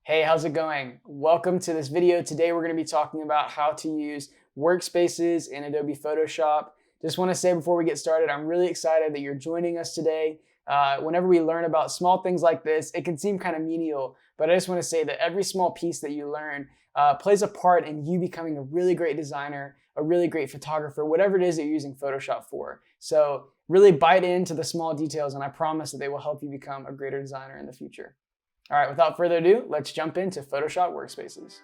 Hey, how's it going? Welcome to this video. Today we're going to be talking about how to use Workspaces in Adobe Photoshop. Just want to say before we get started, I'm really excited that you're joining us today. Whenever we learn about small things like this, it can seem kind of menial, but I just want to say that every small piece that you learn plays a part in you becoming a really great designer, a really great photographer, whatever it is that you're using Photoshop for. So really bite into the small details, and I promise that they will help you become a greater designer in the future. All right, without further ado, let's jump into Photoshop Workspaces.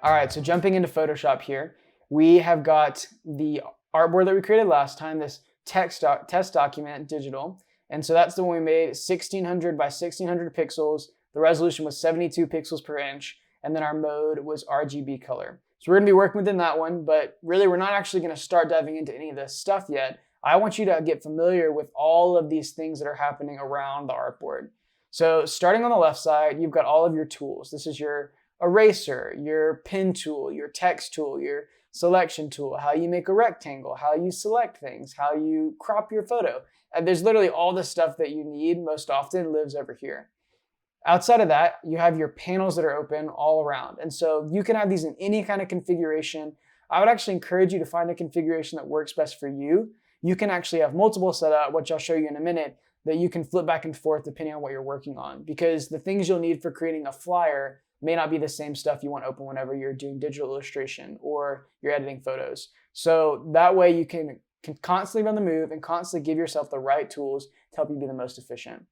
All right, so jumping into Photoshop here, we have got the artboard that we created last time, this test document digital. And so that's the one we made, 1600 by 1600 pixels. The resolution was 72 pixels per inch. And then our mode was RGB color. So we're gonna be working within that one, but really we're not actually gonna start diving into any of this stuff yet. I want you to get familiar with all of these things that are happening around the artboard. So starting on the left side, you've got all of your tools. This is your eraser, your pen tool, your text tool, your selection tool, how you make a rectangle, how you select things, how you crop your photo. And there's literally all the stuff that you need most often lives over here. Outside of that, you have your panels that are open all around. And so you can have these in any kind of configuration. I would actually encourage you to find a configuration that works best for you. You can actually have multiple set up, which I'll show you in a minute, that you can flip back and forth depending on what you're working on. Because the things you'll need for creating a flyer may not be the same stuff you want open whenever you're doing digital illustration or you're editing photos. So that way you can constantly be on the move and constantly give yourself the right tools to help you be the most efficient.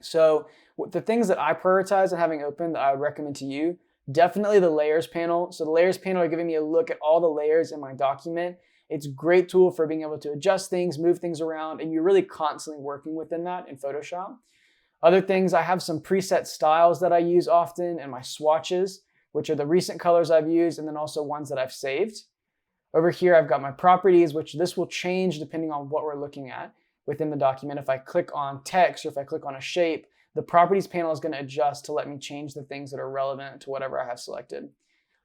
So the things that I prioritize and having open that I would recommend to you, definitely the layers panel. So the layers panel are giving me a look at all the layers in my document. It's a great tool for being able to adjust things, move things around, and you're really constantly working within that in Photoshop. Other things, I have some preset styles that I use often and my swatches, which are the recent colors I've used and then also ones that I've saved. Over here, I've got my properties, which this will change depending on what we're looking at within the document. If I click on text or if I click on a shape, the properties panel is going to adjust to let me change the things that are relevant to whatever I have selected.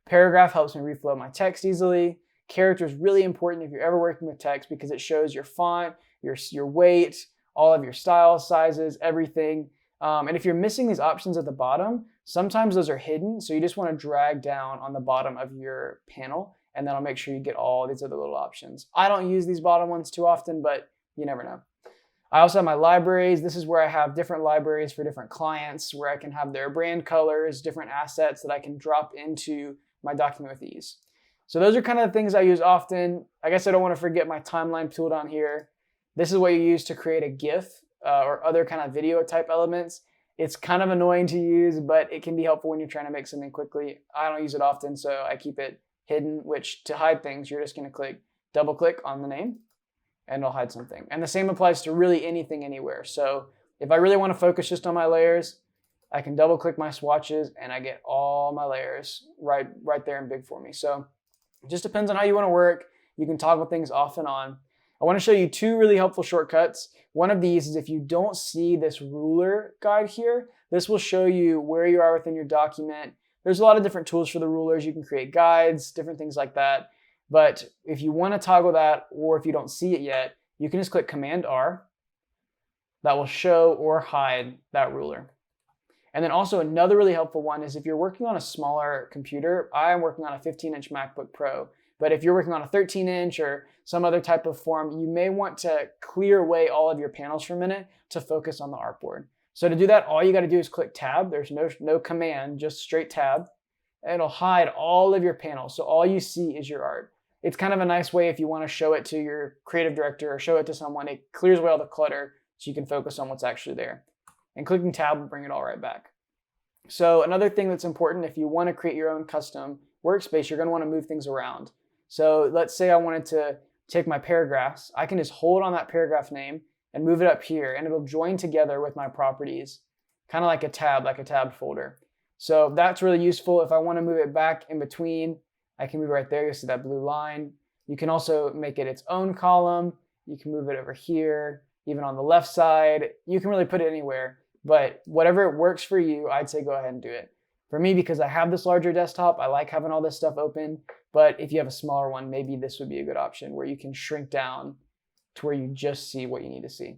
Paragraph helps me reflow my text easily. Character is really important if you're ever working with text because it shows your font, your weight, all of your style sizes, everything. And if you're missing these options at the bottom, sometimes those are hidden. So you just want to drag down on the bottom of your panel and that'll make sure you get all these other little options. I don't use these bottom ones too often, but you never know. I also have my libraries. This is where I have different libraries for different clients where I can have their brand colors, different assets that I can drop into my document with ease. So those are kind of the things I use often. I guess I don't want to forget my timeline tool down here. This is what you use to create a GIF or other kind of video type elements. It's kind of annoying to use, but it can be helpful when you're trying to make something quickly. I don't use it often, so I keep it hidden, which to hide things, you're just going to double click on the name and it'll hide something. And the same applies to really anything anywhere. So if I really want to focus just on my layers, I can double click my swatches and I get all my layers right there in big for me. So it just depends on how you want to work. You can toggle things off and on. I want to show you two really helpful shortcuts. One of these is if you don't see this ruler guide here, this will show you where you are within your document. There's a lot of different tools for the rulers. You can create guides, different things like that. But if you want to toggle that, or if you don't see it yet, you can just click Command R. That will show or hide that ruler. And then also another really helpful one is if you're working on a smaller computer. I am working on a 15-inch MacBook Pro. But if you're working on a 13-inch or some other type of form, you may want to clear away all of your panels for a minute to focus on the artboard. So to do that, all you got to do is click Tab. There's no command, just straight Tab. And it'll hide all of your panels. So all you see is your art. It's kind of a nice way if you want to show it to your creative director or show it to someone. It clears away all the clutter so you can focus on what's actually there. And clicking Tab will bring it all right back. So another thing that's important, if you want to create your own custom workspace, you're going to want to move things around. So let's say I wanted to take my paragraphs. I can just hold on that paragraph name and move it up here, and it'll join together with my properties, kind of like a tab folder. So that's really useful. If I want to move it back in between, I can move it right there. You'll see that blue line. You can also make it its own column. You can move it over here, even on the left side. You can really put it anywhere, but whatever works for you, I'd say go ahead and do it. For me, because I have this larger desktop, I like having all this stuff open. But if you have a smaller one, maybe this would be a good option where you can shrink down to where you just see what you need to see.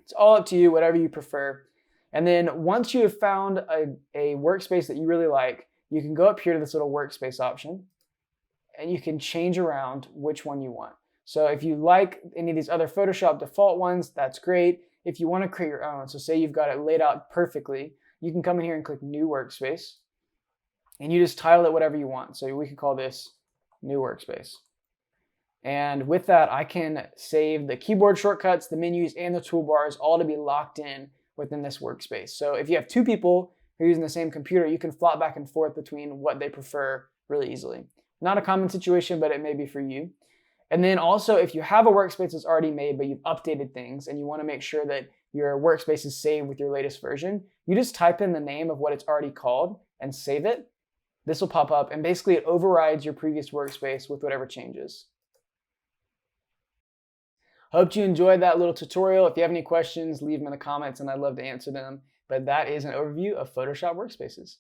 It's all up to you, whatever you prefer. And then once you have found a workspace that you really like, you can go up here to this little workspace option and you can change around which one you want. So if you like any of these other Photoshop default ones, that's great. If you want to create your own, so say you've got it laid out perfectly, you can come in here and click New Workspace, and you just title it whatever you want. So we could call this New Workspace. And with that, I can save the keyboard shortcuts, the menus, and the toolbars all to be locked in within this workspace. So if you have two people who are using the same computer, you can flop back and forth between what they prefer really easily. Not a common situation, but it may be for you. And then also, if you have a workspace that's already made, but you've updated things and you want to make sure that your workspace is saved with your latest version, you just type in the name of what it's already called and save it. This will pop up, and basically it overrides your previous workspace with whatever changes. Hope you enjoyed that little tutorial. If you have any questions, leave them in the comments and I'd love to answer them. But that is an overview of Photoshop Workspaces.